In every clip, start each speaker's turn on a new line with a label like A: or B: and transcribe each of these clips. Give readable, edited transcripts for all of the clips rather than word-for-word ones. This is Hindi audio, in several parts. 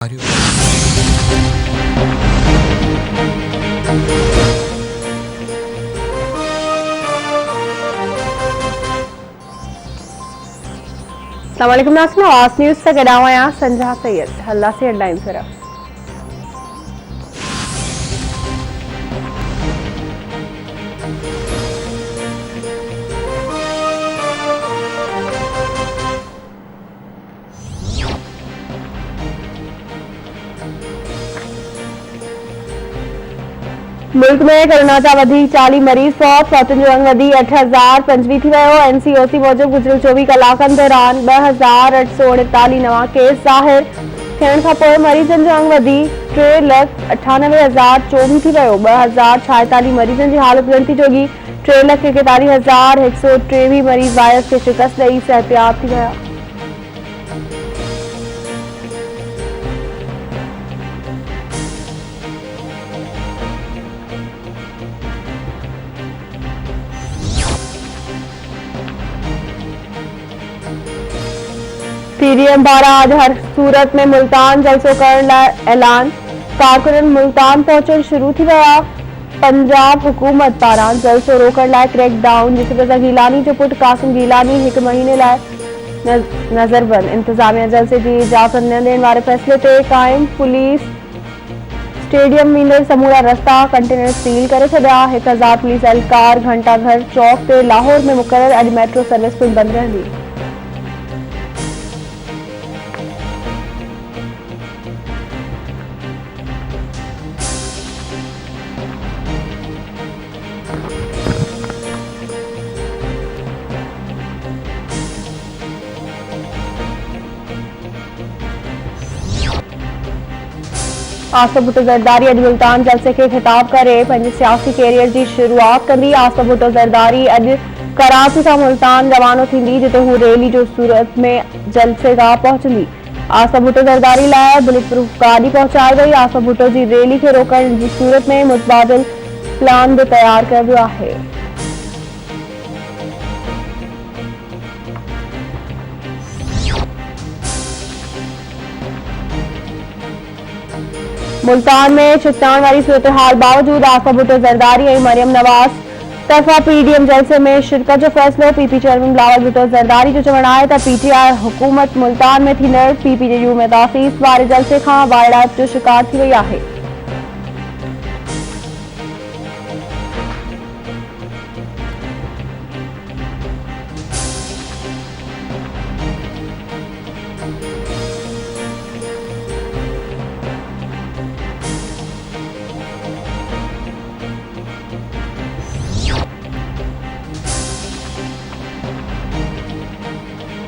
A: Are you?
B: अस्सलामुअलैकुम नाज़रीन, आवाज़ न्यूज़ से गडावा यहाँ संजा सैयद हल्ला से हेडलाइन सिर्फ। मुल्क में कोरोना जा वधी 40 मरीज़ फौत, फौतुनि जो अंग वधी 8,025 थी वियो। एनसीओसी मूजिब गुज़िरियल 24 कलाकनि दौरान 2,848 नवां केस ज़ाहिर थियण खां पोइ मरीज़नि जो अंग वधी 3,98,024 थी वियो। 2,046 मरीज़नि जी हालत ॻणिती जोगी 3,41,123 मरीज़ वायरस खे शिकस्त ॾेई सिहतयाब थी विया। पीडीएम पारां आज हर सूरत में मुल्तान जलसो करण लाइ ऐलान, कारकुननि मुल्तान पहुचण शुरू थी विया। पंजाब हुकूमत पारां जलसो रोकण लाइ क्रैक डाउन। यूसुफ रज़ा गीलानी जो पुट कासिम गीलानी 1 महीने लाइ नज़रबंद। इंतजामिया जलसे जी इजाज़त न ॾियण वारे फ़ैसिले ते क़ाइम। पुलिस स्टेडियम वेंदड़ समूरा रस्ता कंटेनर सील करे छॾिया। 1000 पुलिस एहलकार घंटाघर चौक ते लाहौर में मुक़रर। अॼु मेट्रो सर्विस पिणु बंदि रहंदी। आसिफ भुट्टो ज़रदारी अॼु मुल्तान जलसे खे ख़िताब करे पंहिंजे सियासी कैरियर जी शुरूआत कंदी। आसिफ भुट्टो ज़रदारी अॼु कराची खां मुल्तान रवानो थींदी, जिते हू रैली जो सूरत में जलसे खां पहुचंदी। आसिफ भुट्टो ज़रदारी लाइ बुलेट प्रूफ गाॾी पहुचाई वई। आसिफ भुट्टो जी रैली खे रोकण जी सूरत में मुतबादिल प्लान बि तयारु कयो वियो आहे। मुल्तान में छिताण वारी सूरत हाल बावजूद आसिफ भुट्टो ज़रदारी ऐं मरियम नवाज़ तरफ़ां पीडीएम जलसे में शिरकत जो फ़ैसिलो। पीपी चेयरमैन बिलावल भुट्टो ज़रदारी जो चवणु आहे त पीटीआई हुकूमत मुल्तान में थींदड़ पीपीजेयू में तासीस वारे जलसे खां वाइड़ात जो शिकार थी वई आहे।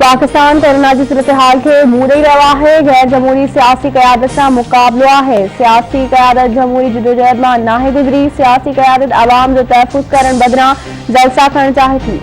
B: पाकिस्तान कोरोना की सूरत हाल के मुंह ॾेई रहियो आहे। गैर जमहूरी सियासी क़यादत सां मुक़ाबिलो आहे। सियासी क़यादत जमहूरी जदोजहद मां नाहे गुज़री। सियासी क़यादत आवाम जो तहफ़्फ़ुज़ करण बदिरां जलसा करणु चाहे थी।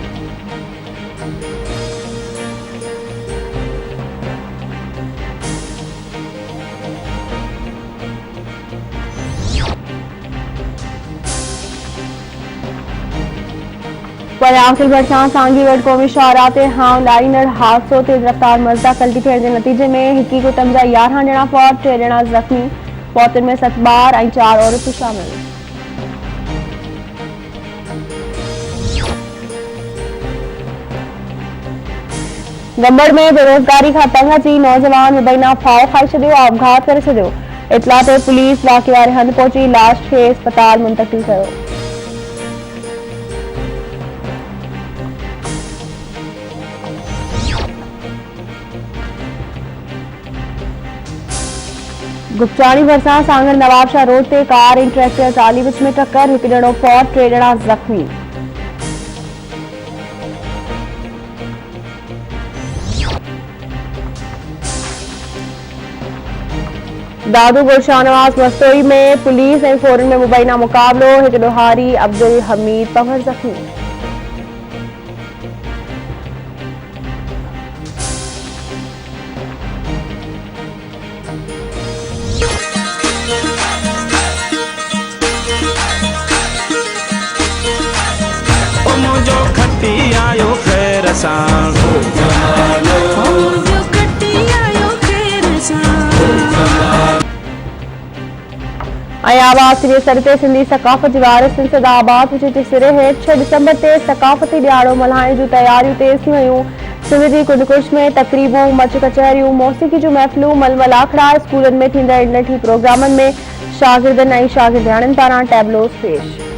B: पर आखिर भरिसां सांगी वटि क़ौमी शाहराह ते लाहींदड़ हादसो तेज़ रफ़्तार मज़दा पलटी थियण जे नतीजे में हिकी कुटुंब जा 11 ॼणा फौत, 3 ॼणा ज़ख़्मी। फौतुनि में 7 ॿार ऐं 4 औरतूं शामिल। गंबड़ में बेरोज़गारी खां तंग अची नौजवान मुबैना फाओ खाई छॾियो, आपघात करे छॾियो। इतला ते पुलिस वाक़े वारे हंधि पहुची लाश खे अस्पताल मुंतक़िल कयो। गुपचाणी भरिसां सांगड़ नवाबशाह रोड ते कार ऐं ट्रैक्टर ट्राली विच में टक्कर। 1 ॼणो फौत, 3 ॼणा ज़ख़्मी। दादू गुल शाहनवाज़ मस्तोई में पुलिस ऐं फ़ौरन में मुबैना मुक़ाबिलो। 1 ॾोहारी अब्दुल हमीद पवर ज़ख़्मी।
C: आयो खैर सां
D: जो खट्टी आयो खैर सां
B: आवासीय सरते सिंधी सकाफ़त वारिस सदाबाद जे सिरे हेठि 6 डिसंबर ते सकाफ़ती ॾियारो मल्हाइण जूं तयारियूं तेज़ थी वयूं। सिंध जी कुंड-कुछ में तक़रीबूं, मच कचहरियूं, मौसीक़ी जूं महफ़िलूं, मलमल आखड़ा, स्कूलनि में थींदड़ इन टी प्रोग्रामनि में शागिर्दनि ऐं शागिर्दियाणियुनि पारां टैबलोस पेश।